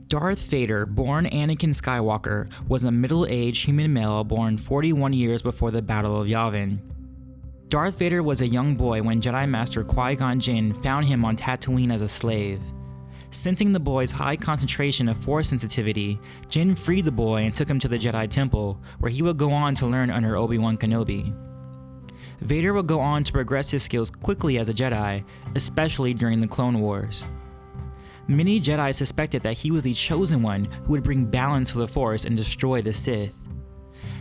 Darth Vader, born Anakin Skywalker, was a middle-aged human male born 41 years before the Battle of Yavin. Darth Vader was a young boy when Jedi Master Qui-Gon Jinn found him on Tatooine as a slave. Sensing the boy's high concentration of Force sensitivity, Jinn freed the boy and took him to the Jedi Temple, where he would go on to learn under Obi-Wan Kenobi. Vader would go on to progress his skills quickly as a Jedi, especially during the Clone Wars. Many Jedi suspected that he was the chosen one who would bring balance to the Force and destroy the Sith.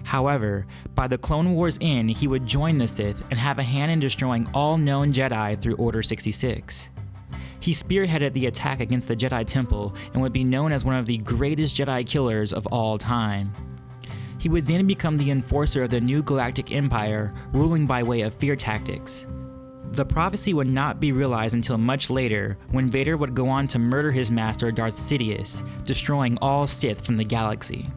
However, by the Clone Wars end, he would join the Sith and have a hand in destroying all known Jedi through Order 66. He spearheaded the attack against the Jedi Temple and would be known as one of the greatest Jedi killers of all time. He would then become the enforcer of the new Galactic Empire, ruling by way of fear tactics. The prophecy would not be realized until much later, when Vader would go on to murder his master Darth Sidious, destroying all Sith from the galaxy.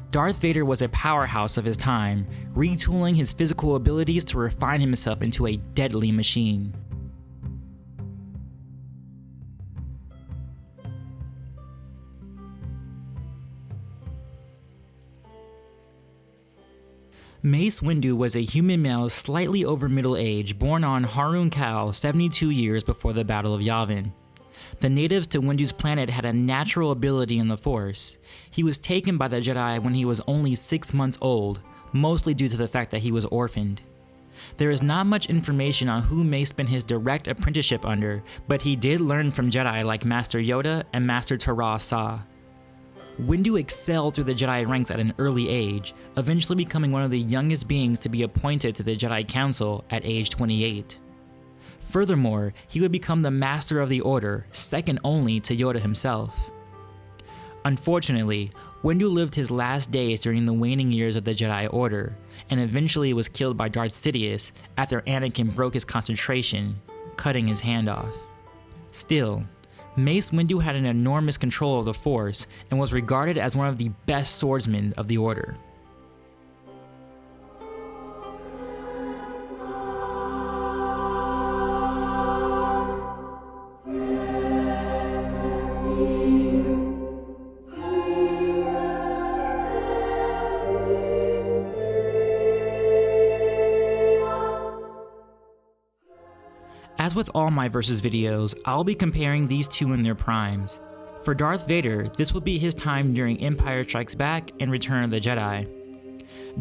Darth Vader was a powerhouse of his time, retooling his physical abilities to refine himself into a deadly machine. Mace Windu was a human male slightly over middle age, born on Harun Kal 72 years before the Battle of Yavin. The natives to Windu's planet had a natural ability in the Force. He was taken by the Jedi when he was only 6 months old, mostly due to the fact that he was orphaned. There is not much information on who Mace spent his direct apprenticeship under, but he did learn from Jedi like Master Yoda and Master Tara Sa. Windu excelled through the Jedi ranks at an early age, eventually becoming one of the youngest beings to be appointed to the Jedi Council at age 28. Furthermore, he would become the Master of the Order, second only to Yoda himself. Unfortunately, Windu lived his last days during the waning years of the Jedi Order, and eventually was killed by Darth Sidious after Anakin broke his concentration, cutting his hand off. Still, Mace Windu had an enormous control of the Force and was regarded as one of the best swordsmen of the Order. As with all my Versus videos, I'll be comparing these two in their primes. For Darth Vader, this will be his time during Empire Strikes Back and Return of the Jedi.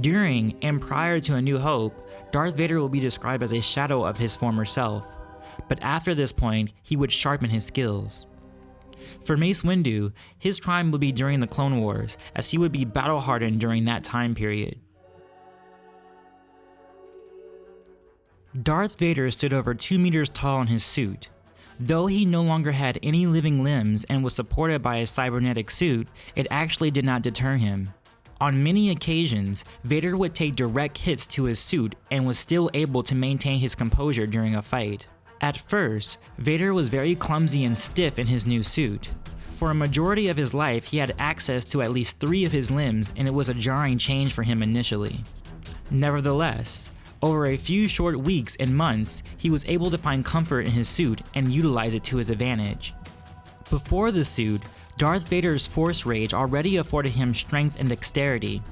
During and prior to A New Hope, Darth Vader will be described as a shadow of his former self, but after this point, he would sharpen his skills. For Mace Windu, his prime would be during the Clone Wars, as he would be battle-hardened during that time period. Darth Vader stood over 2 meters tall in his suit. Though he no longer had any living limbs and was supported by a cybernetic suit, it actually did not deter him. On many occasions, Vader would take direct hits to his suit and was still able to maintain his composure during a fight. At first, Vader was very clumsy and stiff in his new suit. For a majority of his life, he had access to at least 3 of his limbs, and it was a jarring change for him initially. Nevertheless, over a few short weeks and months, he was able to find comfort in his suit and utilize it to his advantage. Before the suit, Darth Vader's Force Rage already afforded him strength and dexterity.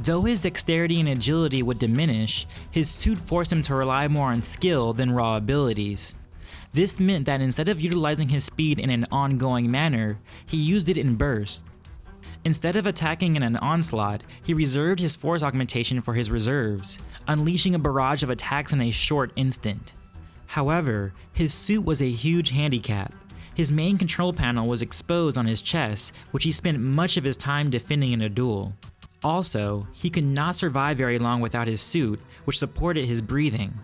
Though his dexterity and agility would diminish, his suit forced him to rely more on skill than raw abilities. This meant that instead of utilizing his speed in an ongoing manner, he used it in bursts. Instead of attacking in an onslaught, he reserved his force augmentation for his reserves, unleashing a barrage of attacks in a short instant. However, his suit was a huge handicap. His main control panel was exposed on his chest, which he spent much of his time defending in a duel. Also, he could not survive very long without his suit, which supported his breathing.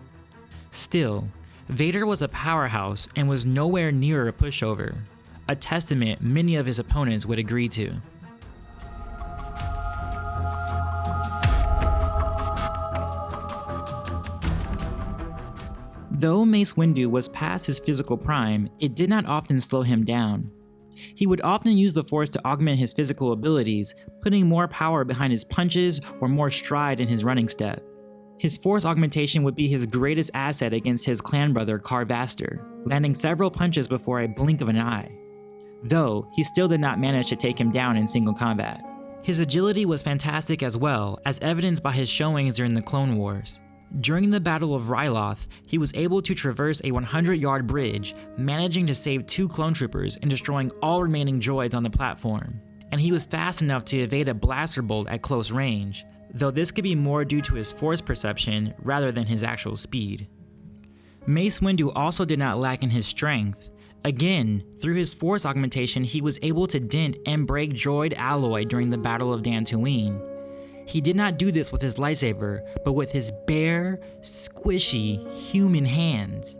Still, Vader was a powerhouse and was nowhere near a pushover, a testament many of his opponents would agree to. Though Mace Windu was past his physical prime, it did not often slow him down. He would often use the Force to augment his physical abilities, putting more power behind his punches or more stride in his running step. His Force augmentation would be his greatest asset against his clan brother Car Vaster, landing several punches before a blink of an eye. though he still did not manage to take him down in single combat. His agility was fantastic as well, as evidenced by his showings during the Clone Wars. During the Battle of Ryloth, he was able to traverse a 100-yard bridge, managing to save 2 clone troopers and destroying all remaining droids on the platform. And he was fast enough to evade a blaster bolt at close range, though this could be more due to his force perception rather than his actual speed. Mace Windu also did not lack in his strength. Again, through his force augmentation, he was able to dent and break droid alloy during the Battle of Dantooine. He did not do this with his lightsaber, but with his bare, squishy, human hands.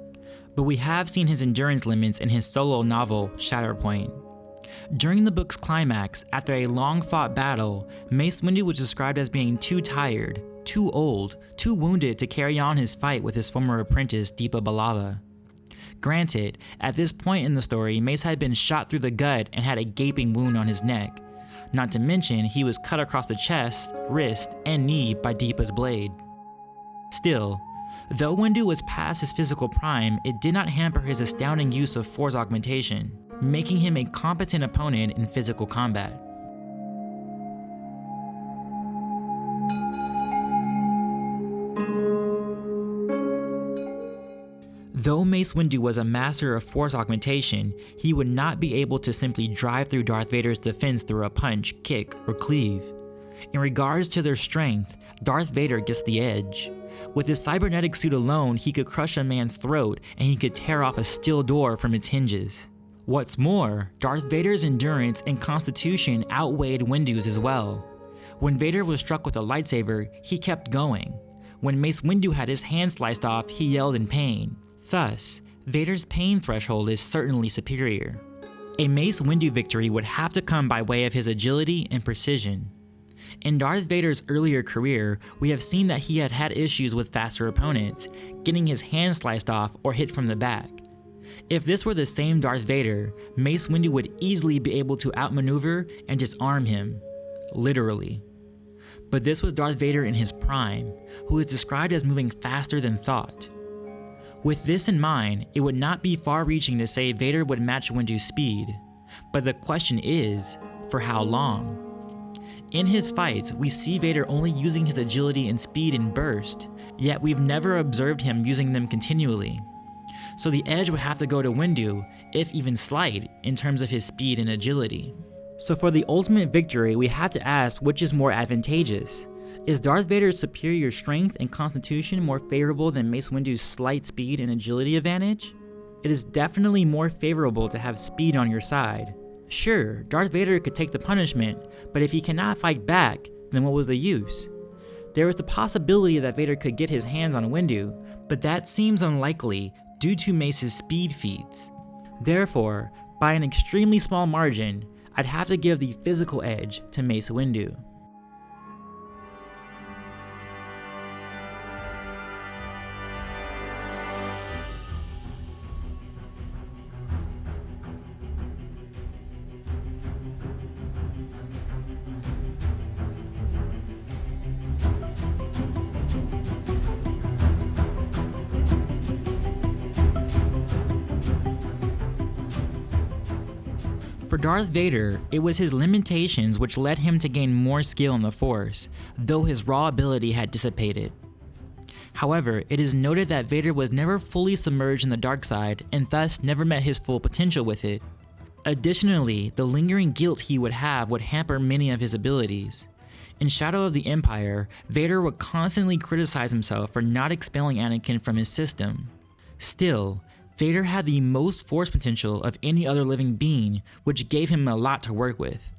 But we have seen his endurance limits in his solo novel, Shatterpoint. During the book's climax, after a long-fought battle, Mace Windu was described as being too tired, too old, too wounded to carry on his fight with his former apprentice, Deepa Billaba. Granted, at this point in the story, Mace had been shot through the gut and had a gaping wound on his neck. Not to mention, he was cut across the chest, wrist, and knee by Deepa's blade. Still, though Windu was past his physical prime, it did not hamper his astounding use of force augmentation, making him a competent opponent in physical combat. Though Mace Windu was a master of force augmentation, he would not be able to simply drive through Darth Vader's defense through a punch, kick, or cleave. In regards to their strength, Darth Vader gets the edge. With his cybernetic suit alone, he could crush a man's throat and he could tear off a steel door from its hinges. What's more, Darth Vader's endurance and constitution outweighed Windu's as well. When Vader was struck with a lightsaber, he kept going. When Mace Windu had his hand sliced off, he yelled in pain. Thus, Vader's pain threshold is certainly superior. A Mace Windu victory would have to come by way of his agility and precision. In Darth Vader's earlier career, we have seen that he had had issues with faster opponents, getting his hand sliced off or hit from the back. If this were the same Darth Vader, Mace Windu would easily be able to outmaneuver and disarm him. Literally. But this was Darth Vader in his prime, who is described as moving faster than thought. With this in mind, it would not be far-reaching to say Vader would match Windu's speed, but the question is, for how long? In his fights, we see Vader only using his agility and speed in bursts, yet we've never observed him using them continually. So the edge would have to go to Windu, if even slight, in terms of his speed and agility. So for the ultimate victory, we have to ask which is more advantageous. Is Darth Vader's superior strength and constitution more favorable than Mace Windu's slight speed and agility advantage? It is definitely more favorable to have speed on your side. Sure, Darth Vader could take the punishment, but if he cannot fight back, then what was the use? There is the possibility that Vader could get his hands on Windu, but that seems unlikely due to Mace's speed feats. Therefore, by an extremely small margin, I'd have to give the physical edge to Mace Windu. For Darth Vader, it was his limitations which led him to gain more skill in the Force, though his raw ability had dissipated. However, it is noted that Vader was never fully submerged in the dark side and thus never met his full potential with it. Additionally, the lingering guilt he would have would hamper many of his abilities. In Shadow of the Empire, Vader would constantly criticize himself for not expelling Anakin from his system. Still, Vader had the most force potential of any other living being, which gave him a lot to work with.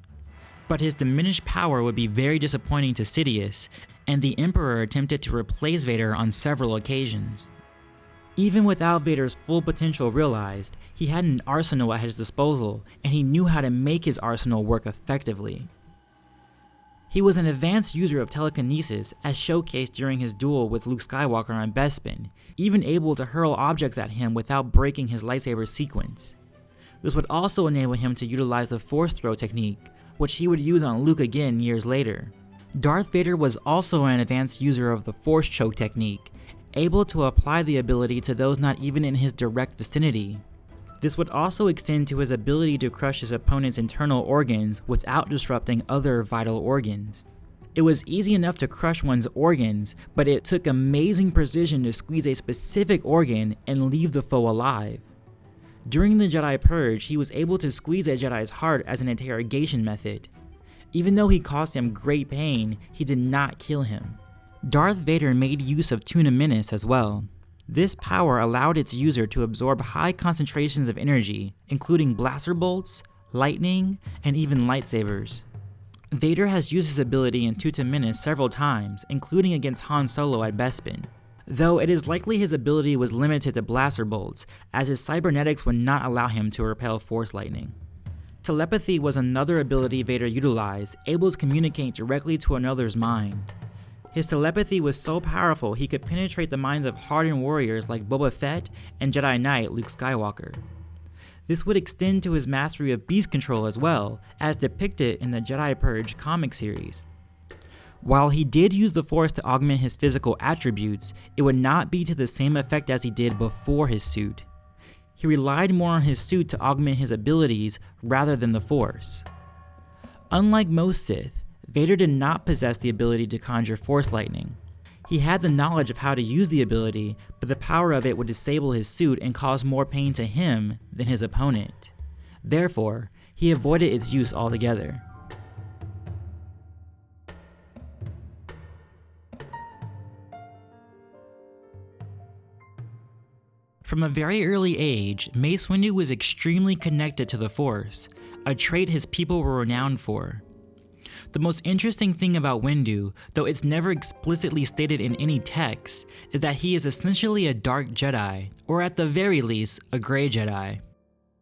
But his diminished power would be very disappointing to Sidious, and the Emperor attempted to replace Vader on several occasions. Even without Vader's full potential realized, he had an arsenal at his disposal, and he knew how to make his arsenal work effectively. He was an advanced user of telekinesis, as showcased during his duel with Luke Skywalker on Bespin, even able to hurl objects at him without breaking his lightsaber sequence. This would also enable him to utilize the Force Throw technique, which he would use on Luke again years later. Darth Vader was also an advanced user of the Force Choke technique, able to apply the ability to those not even in his direct vicinity. This would also extend to his ability to crush his opponent's internal organs without disrupting other vital organs. It was easy enough to crush one's organs, but it took amazing precision to squeeze a specific organ and leave the foe alive. During the Jedi Purge, he was able to squeeze a Jedi's heart as an interrogation method. Even though he caused him great pain, he did not kill him. Darth Vader made use of Tuna Menace as well. This power allowed its user to absorb high concentrations of energy, including blaster bolts, lightning, and even lightsabers. Vader has used his ability in Tuna Menace several times, including against Han Solo at Bespin, though it is likely his ability was limited to blaster bolts, as his cybernetics would not allow him to repel force lightning. Telepathy was another ability Vader utilized, able to communicate directly to another's mind. His telepathy was so powerful he could penetrate the minds of hardened warriors like Boba Fett and Jedi Knight Luke Skywalker. This would extend to his mastery of beast control as well, as depicted in the Jedi Purge comic series. While he did use the Force to augment his physical attributes, it would not be to the same effect as he did before his suit. He relied more on his suit to augment his abilities rather than the Force. Unlike most Sith, Vader did not possess the ability to conjure Force lightning. He had the knowledge of how to use the ability, but the power of it would disable his suit and cause more pain to him than his opponent. Therefore, he avoided its use altogether. From a very early age, Mace Windu was extremely connected to the Force, a trait his people were renowned for. The most interesting thing about Windu, though it's never explicitly stated in any text, is that he is essentially a dark Jedi, or at the very least, a gray Jedi.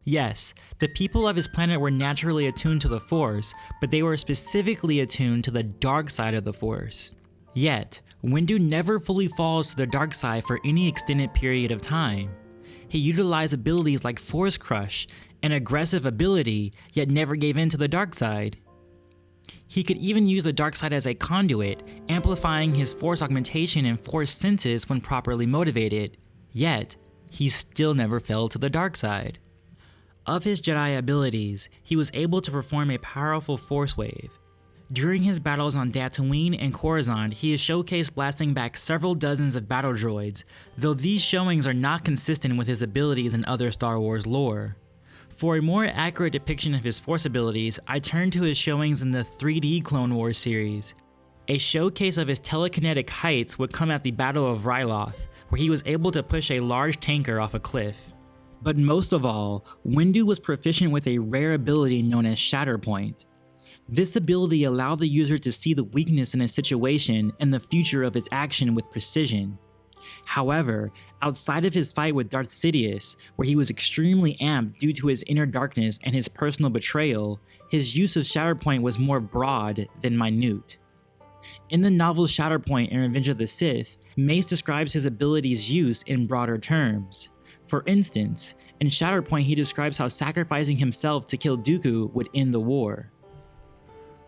Yes, the people of his planet were naturally attuned to the Force, but they were specifically attuned to the dark side of the Force. Yet, Windu never fully falls to the dark side for any extended period of time. He utilized abilities like Force Crush, an aggressive ability, yet never gave in to the dark side. He could even use the dark side as a conduit, amplifying his Force augmentation and Force senses when properly motivated, yet he still never fell to the dark side. Of his Jedi abilities, he was able to perform a powerful Force wave. During his battles on Tatooine and Coruscant, he is showcased blasting back several dozens of battle droids, though these showings are not consistent with his abilities in other Star Wars lore. For a more accurate depiction of his Force abilities, I turn to his showings in the 3D Clone Wars series. A showcase of his telekinetic heights would come at the Battle of Ryloth, where he was able to push a large tanker off a cliff. But most of all, Windu was proficient with a rare ability known as Shatterpoint. This ability allowed the user to see the weakness in a situation and the future of its action with precision. However, outside of his fight with Darth Sidious, where he was extremely amped due to his inner darkness and his personal betrayal, his use of Shatterpoint was more broad than minute. In the novel Shatterpoint and Revenge of the Sith, Mace describes his ability's use in broader terms. For instance, in Shatterpoint he describes how sacrificing himself to kill Dooku would end the war.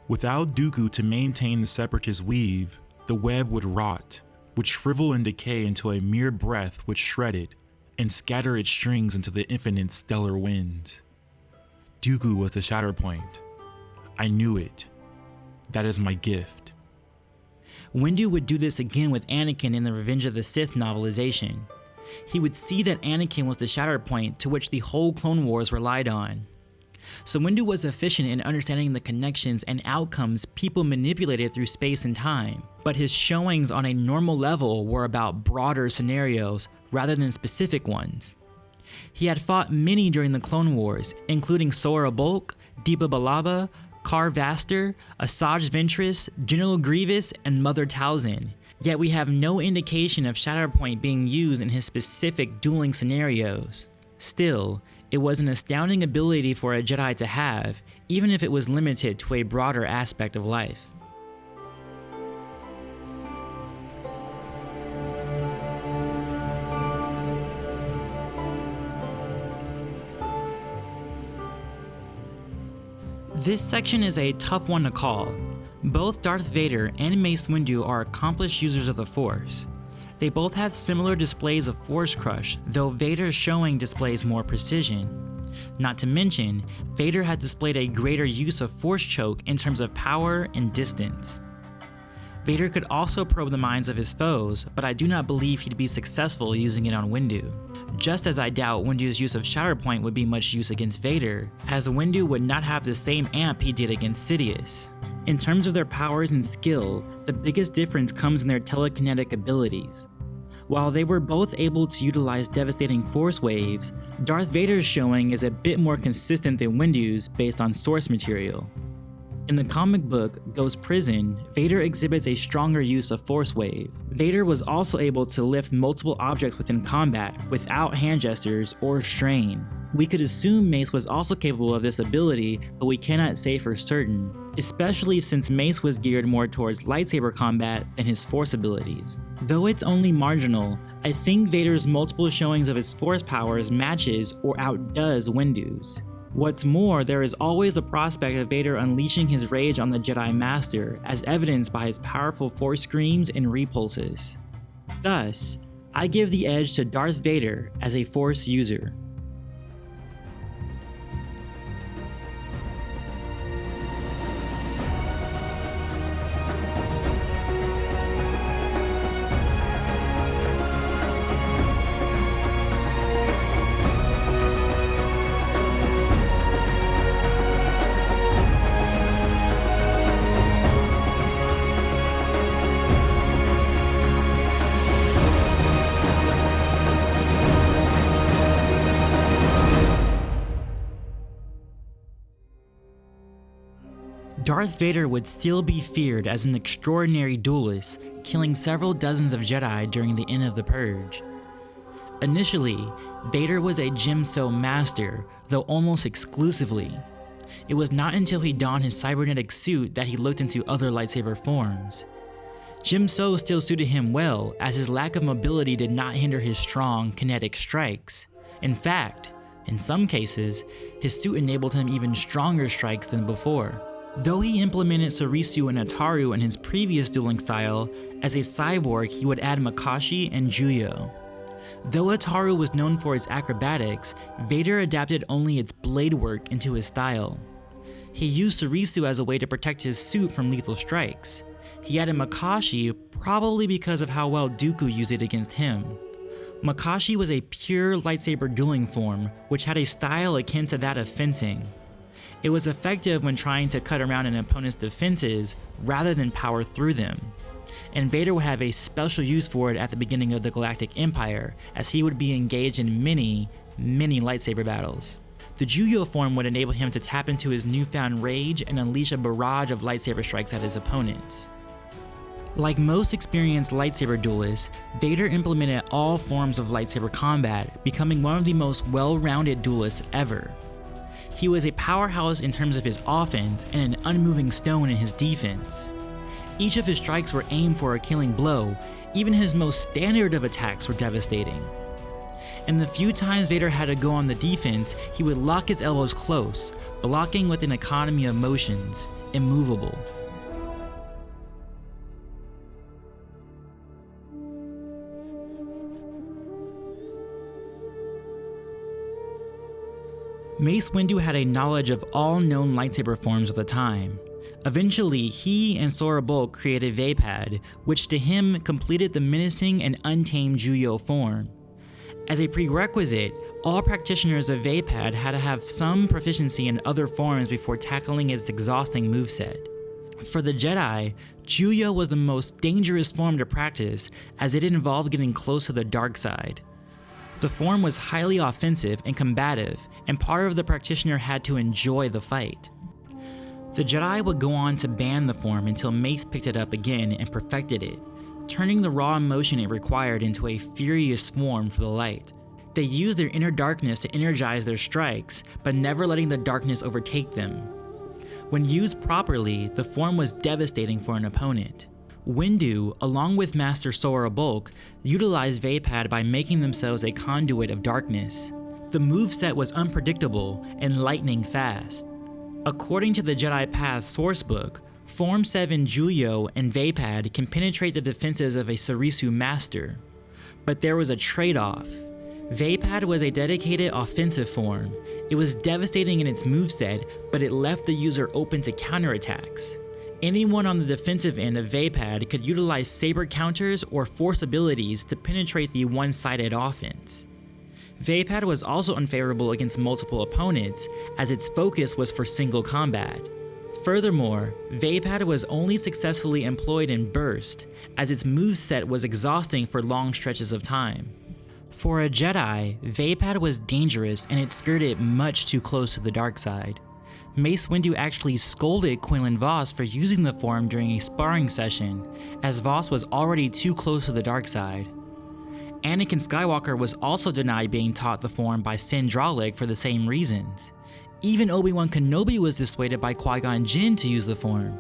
Without Dooku to maintain the Separatist weave, the web would rot, would shrivel and decay into a mere breath which shredded, and scatter its strings into the infinite stellar wind. Dooku was the Shatterpoint. I knew it. That is my gift. Windu would do this again with Anakin in the Revenge of the Sith novelization. He would see that Anakin was the Shatterpoint to which the whole Clone Wars relied on. So Windu was efficient in understanding the connections and outcomes people manipulated through space and time, but his showings on a normal level were about broader scenarios rather than specific ones. He had fought many during the Clone Wars, including Sora Bulk, Deepa Billaba, Kar Vaster, Asajj Ventress, General Grievous, and Mother Talzin, yet we have no indication of Shatterpoint being used in his specific dueling scenarios. Still, it was an astounding ability for a Jedi to have, even if it was limited to a broader aspect of life. This section is a tough one to call. Both Darth Vader and Mace Windu are accomplished users of the Force. They both have similar displays of Force Crush, though Vader's showing displays more precision. Not to mention, Vader has displayed a greater use of Force Choke in terms of power and distance. Vader could also probe the minds of his foes, but I do not believe he'd be successful using it on Windu. Just as I doubt Windu's use of Shatterpoint would be much use against Vader, as Windu would not have the same amp he did against Sidious. In terms of their powers and skill, the biggest difference comes in their telekinetic abilities. While they were both able to utilize devastating force waves, Darth Vader's showing is a bit more consistent than Windu's based on source material. In the comic book Ghost Prison, Vader exhibits a stronger use of Force Wave. Vader was also able to lift multiple objects within combat without hand gestures or strain. We could assume Mace was also capable of this ability, but we cannot say for certain, especially since Mace was geared more towards lightsaber combat than his Force abilities. Though it's only marginal, I think Vader's multiple showings of his Force powers matches or outdoes Windu's. What's more, there is always the prospect of Vader unleashing his rage on the Jedi Master, as evidenced by his powerful Force screams and repulses. Thus, I give the edge to Darth Vader as a Force user. Darth Vader would still be feared as an extraordinary duelist, killing several dozens of Jedi during the end of the Purge. Initially, Vader was a Djem So master, though almost exclusively. It was not until he donned his cybernetic suit that he looked into other lightsaber forms. Djem So still suited him well, as his lack of mobility did not hinder his strong, kinetic strikes. In fact, in some cases, his suit enabled him even stronger strikes than before. Though he implemented Surisu and Ataru in his previous dueling style, as a cyborg he would add Makashi and Juyo. Though Ataru was known for its acrobatics, Vader adapted only its blade work into his style. He used Surisu as a way to protect his suit from lethal strikes. He added Makashi probably because of how well Dooku used it against him. Makashi was a pure lightsaber dueling form, which had a style akin to that of fencing. It was effective when trying to cut around an opponent's defenses rather than power through them. And Vader would have a special use for it at the beginning of the Galactic Empire, as he would be engaged in many lightsaber battles. The Juyo form would enable him to tap into his newfound rage and unleash a barrage of lightsaber strikes at his opponents. Like most experienced lightsaber duelists, Vader implemented all forms of lightsaber combat, becoming one of the most well-rounded duelists ever. He was a powerhouse in terms of his offense and an unmoving stone in his defense. Each of his strikes were aimed for a killing blow, even his most standard of attacks were devastating. And the few times Vader had to go on the defense, he would lock his elbows close, blocking with an economy of motions, immovable. Mace Windu had a knowledge of all known lightsaber forms at the time. Eventually, he and Sora Bulk created Vaapad, which to him completed the menacing and untamed Juyo form. As a prerequisite, all practitioners of Vaapad had to have some proficiency in other forms before tackling its exhausting moveset. For the Jedi, Juyo was the most dangerous form to practice, as it involved getting close to the dark side. The form was highly offensive and combative, and part of the practitioner had to enjoy the fight. The Jedi would go on to ban the form until Mace picked it up again and perfected it, turning the raw emotion it required into a furious form for the light. They used their inner darkness to energize their strikes, but never letting the darkness overtake them. When used properly, the form was devastating for an opponent. Windu, along with Master Sora Bulk, utilized Vaapad by making themselves a conduit of darkness. The moveset was unpredictable and lightning fast. According to the Jedi Path sourcebook, Form 7 Juyo and Vaapad can penetrate the defenses of a Surisu master. but there was a trade-off. Vaapad was a dedicated offensive form. It was devastating in its moveset, but it left the user open to counterattacks. Anyone on the defensive end of Vaapad could utilize saber counters or force abilities to penetrate the one-sided offense. Vaapad was also unfavorable against multiple opponents, as its focus was for single combat. Furthermore, Vaapad was only successfully employed in burst, as its moveset was exhausting for long stretches of time. For a Jedi, Vaapad was dangerous and it skirted much too close to the dark side. Mace Windu actually scolded Quinlan Vos for using the form during a sparring session, as Vos was already too close to the dark side. Anakin Skywalker was also denied being taught the form by Sin Dralik for the same reasons. Even Obi-Wan Kenobi was dissuaded by Qui-Gon Jinn to use the form.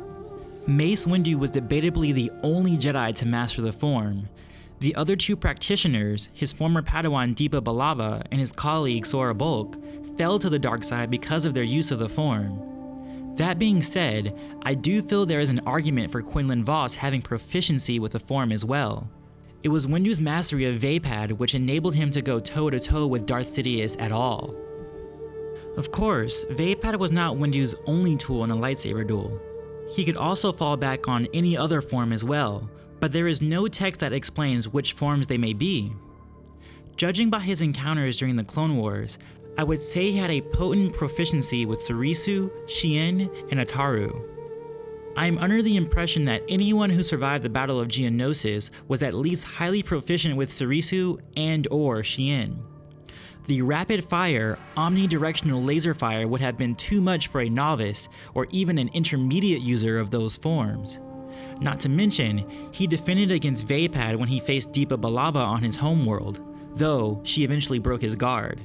Mace Windu was debatably the only Jedi to master the form. The other two practitioners, his former Padawan Deepa Billaba and his colleague Sora Bulk, fell to the dark side because of their use of the form. That being said, I do feel there is an argument for Quinlan Vos having proficiency with the form as well. It was Windu's mastery of Vaapad which enabled him to go toe-to-toe with Darth Sidious at all. Of course, Vaapad was not Windu's only tool in a lightsaber duel. He could also fall back on any other form as well, but there is no text that explains which forms they may be. Judging by his encounters during the Clone Wars, I would say he had a potent proficiency with Surisu, Shien, and Ataru. I am under the impression that anyone who survived the Battle of Geonosis was at least highly proficient with Surisu and/or Shien. The rapid-fire, omnidirectional laser fire would have been too much for a novice or even an intermediate user of those forms. Not to mention, he defended against Vaapad when he faced Deepa Billaba on his homeworld, though she eventually broke his guard.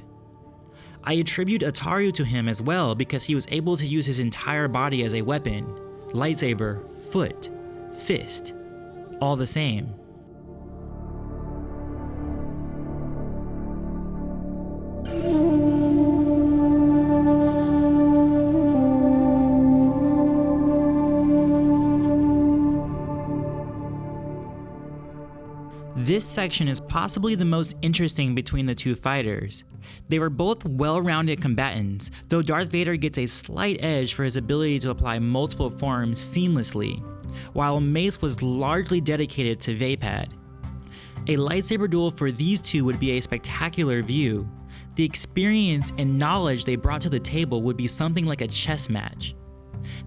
I attribute Ataru to him as well because he was able to use his entire body as a weapon. Lightsaber, foot, fist, all the same. This section is possibly the most interesting between the two fighters. They were both well-rounded combatants, though Darth Vader gets a slight edge for his ability to apply multiple forms seamlessly, while Mace was largely dedicated to Vaapad. A lightsaber duel for these two would be a spectacular view. The experience and knowledge they brought to the table would be something like a chess match.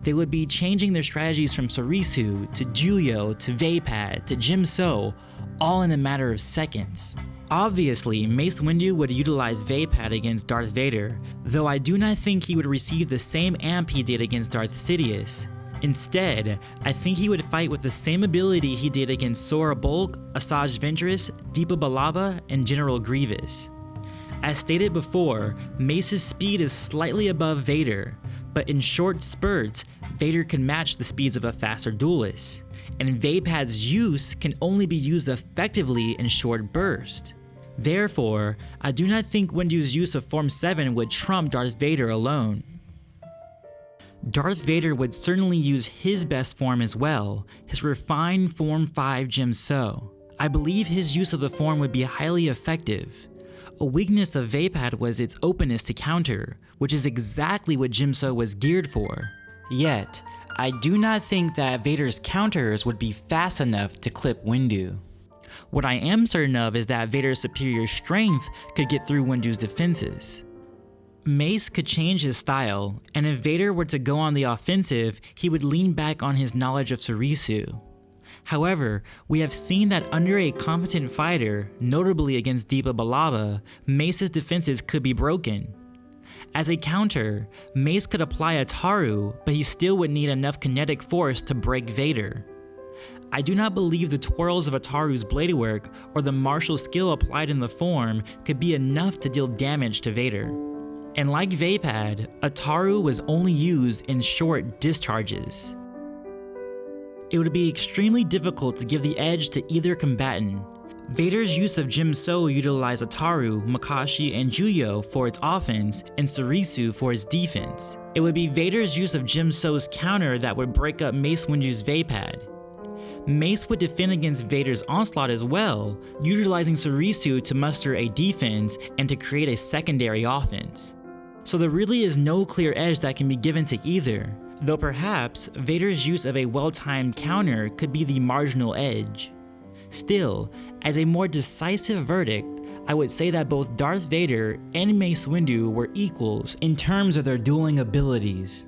They would be changing their strategies from Surisu to Juyo to Vaapad to Djem So, all in a matter of seconds. Obviously, Mace Windu would utilize Vaapad against Darth Vader, though I do not think he would receive the same amp he did against Darth Sidious. Instead, I think he would fight with the same ability he did against Sora Bulk, Asajj Ventress, Deepa Billaba, and General Grievous. As stated before, Mace's speed is slightly above Vader, but in short spurts, Vader can match the speeds of a faster duelist, and Vaapad's use can only be used effectively in short bursts. Therefore, I do not think Windu's use of Form 7 would trump Darth Vader alone. Darth Vader would certainly use his best form as well, his refined Form 5 Djem So. I believe his use of the form would be highly effective. A weakness of Vaapad was its openness to counter, which is exactly what Djem So was geared for. Yet, I do not think that Vader's counters would be fast enough to clip Windu. What I am certain of is that Vader's superior strength could get through Windu's defenses. Mace could change his style, and if Vader were to go on the offensive, he would lean back on his knowledge of Surisu. However, we have seen that under a competent fighter, notably against Deepa Billaba, Mace's defenses could be broken. As a counter, Mace could apply Ataru, but he still would need enough kinetic force to break Vader. I do not believe the twirls of Ataru's blade work or the martial skill applied in the form could be enough to deal damage to Vader. And like Vaapad, Ataru was only used in short discharges. It would be extremely difficult to give the edge to either combatant. Vader's use of Djem So utilized Ataru, Makashi, and Juyo for its offense, and Surisu for its defense. It would be Vader's use of Djem So's counter that would break up Mace Windu's Vaapad. Mace would defend against Vader's onslaught as well, utilizing Surisu to muster a defense and to create a secondary offense. So there really is no clear edge that can be given to either, though perhaps Vader's use of a well-timed counter could be the marginal edge. Still, as a more decisive verdict, I would say that both Darth Vader and Mace Windu were equals in terms of their dueling abilities.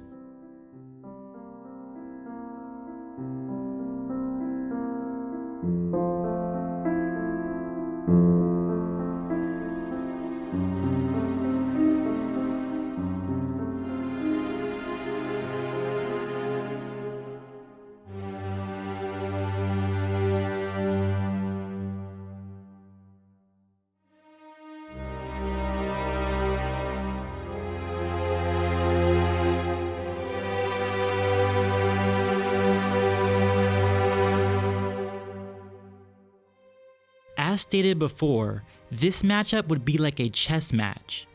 As stated before, this matchup would be like a chess match.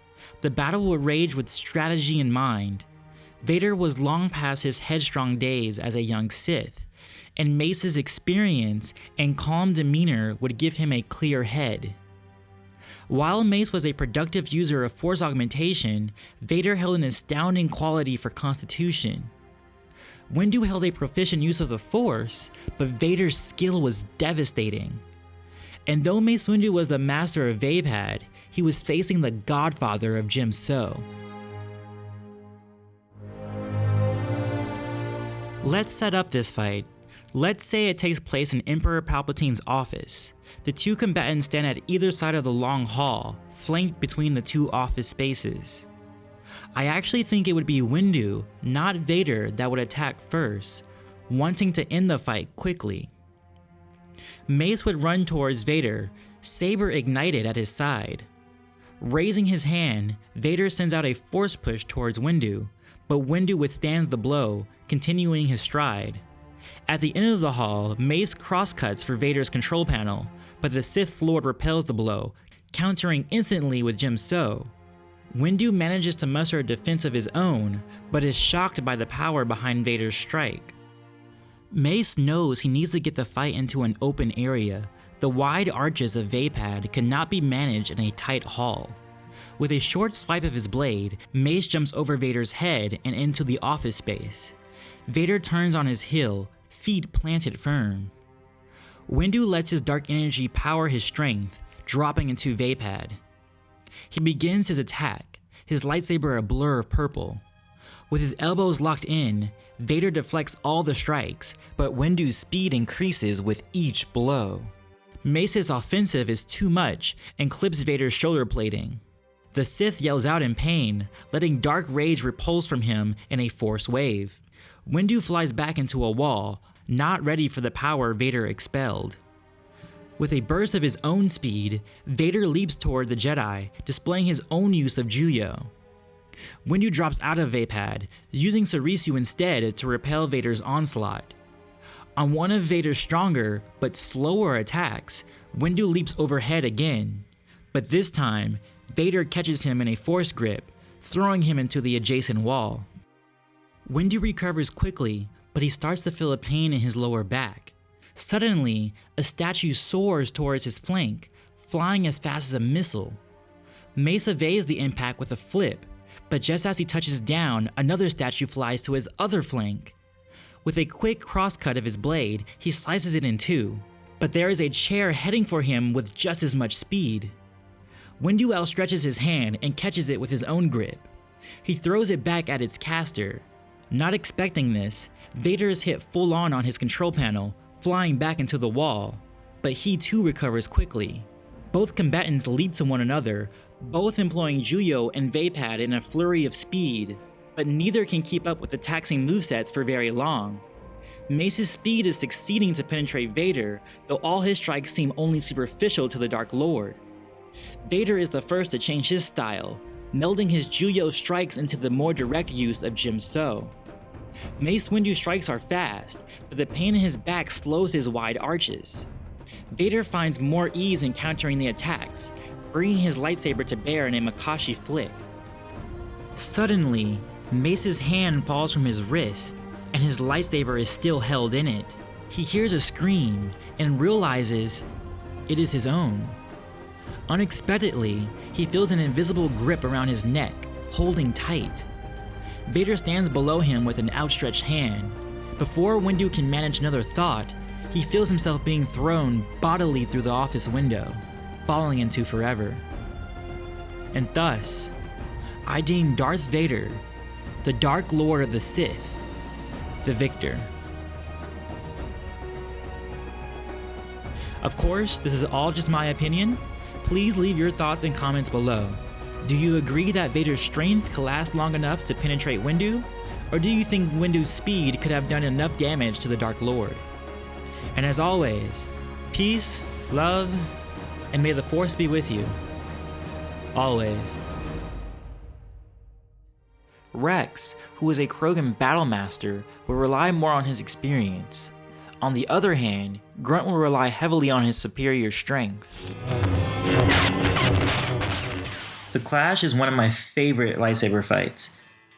The battle would rage with strategy in mind. Vader was long past his headstrong days as a young Sith, and Mace's experience and calm demeanor would give him a clear head. While Mace was a productive user of Force augmentation, Vader held an astounding quality for Constitution. Windu held a proficient use of the Force, but Vader's skill was devastating. And though Mace Windu was the master of Vaapad, he was facing the godfather of Djem So. Let's set up this fight. Let's say it takes place in Emperor Palpatine's office. The two combatants stand at either side of the long hall, flanked between the two office spaces. I actually think it would be Windu, not Vader, that would attack first, wanting to end the fight quickly. Mace would run towards Vader, saber ignited at his side. Raising his hand, Vader sends out a force push towards Windu, but Windu withstands the blow, continuing his stride. At the end of the hall, Mace crosscuts for Vader's control panel, but the Sith Lord repels the blow, countering instantly with Djem So. Windu manages to muster a defense of his own, but is shocked by the power behind Vader's strike. Mace knows he needs to get the fight into an open area. The wide arches of Vaapad cannot be managed in a tight hall. With a short swipe of his blade, Mace jumps over Vader's head and into the office space. Vader turns on his heel, feet planted firm. Windu lets his dark energy power his strength, dropping into Vaapad. He begins his attack, his lightsaber a blur of purple. With his elbows locked in, Vader deflects all the strikes, but Windu's speed increases with each blow. Mace's offensive is too much and clips Vader's shoulder plating. The Sith yells out in pain, letting dark rage repulse from him in a force wave. Windu flies back into a wall, not ready for the power Vader expelled. With a burst of his own speed, Vader leaps toward the Jedi, displaying his own use of Juyo. Windu drops out of Vaapad, using Surisu instead to repel Vader's onslaught. On one of Vader's stronger, but slower attacks, Windu leaps overhead again, but this time, Vader catches him in a force grip, throwing him into the adjacent wall. Windu recovers quickly, but he starts to feel a pain in his lower back. Suddenly, a statue soars towards his flank, flying as fast as a missile. Mace evades the impact with a flip, but just as he touches down, another statue flies to his other flank. With a quick crosscut of his blade, he slices it in two, but there is a chair heading for him with just as much speed. Windu outstretches his hand and catches it with his own grip. He throws it back at its caster. Not expecting this, Vader is hit full on his control panel, flying back into the wall, but he too recovers quickly. Both combatants leap to one another, both employing Juyo and Vaapad in a flurry of speed, but neither can keep up with the taxing movesets for very long. Mace's speed is succeeding to penetrate Vader, though all his strikes seem only superficial to the Dark Lord. Vader is the first to change his style, melding his Juyo strikes into the more direct use of Djem So. Mace Windu's strikes are fast, but the pain in his back slows his wide arches. Vader finds more ease in countering the attacks, bringing his lightsaber to bear in a Makashi flick. Suddenly, Mace's hand falls from his wrist, and his lightsaber is still held in it. he hears a scream and realizes it is his own. Unexpectedly, he feels an invisible grip around his neck, holding tight. Vader stands below him with an outstretched hand. Before Windu can manage another thought, he feels himself being thrown bodily through the office window, falling into forever. And thus, I deem Darth Vader, the Dark Lord of the Sith, the victor. Of course, this is all just my opinion. Please leave your thoughts and comments below. Do you agree that Vader's strength could last long enough to penetrate Windu? Or do you think Windu's speed could have done enough damage to the Dark Lord? And as always, peace, love, and may the Force be with you. Always. Rex, who is a Krogan battlemaster, will rely more on his experience. On the other hand, Grunt will rely heavily on his superior strength. The Clash is one of my favorite lightsaber fights.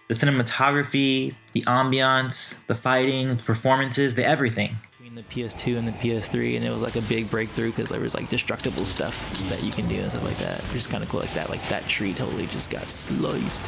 The cinematography, the ambiance, the fighting, the performances, the everything. Between the PS2 and the PS3, and it was like a big breakthrough because there was like destructible stuff that you can do and stuff like that. Just kind of cool like that. Like that tree totally just got sliced.